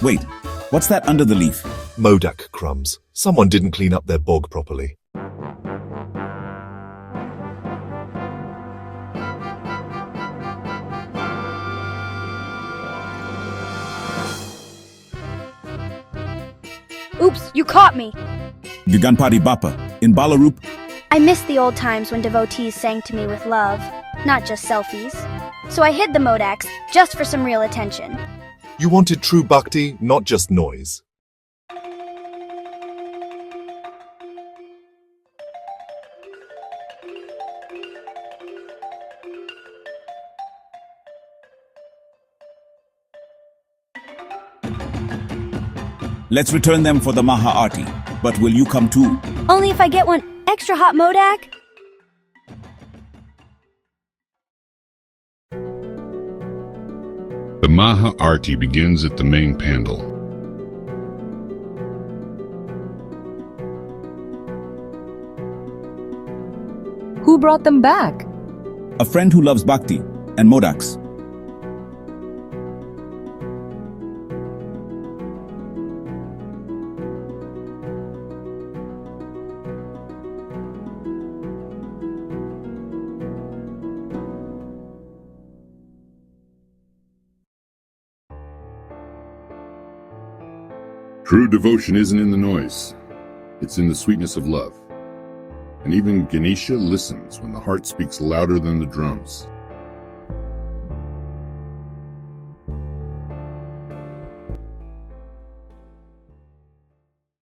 Wait, what's that under the leaf? Modak crumbs. Someone didn't clean up their bog properly. Oops, you caught me! Giganpati Bappa, in Balarup. I miss the old times when devotees sang to me with love, not just selfies. So I hid the Modaks just for some real attention. You wanted true bhakti, not just noise. Let's return them for the Maha Aarti. But will you come too? Only if I get one extra hot Modak? The Maha Aarti begins at the main pandal. Who brought them back? A friend who loves Bhakti and Modaks. True devotion isn't in the noise, it's in the sweetness of love. And even Ganesha listens when the heart speaks louder than the drums.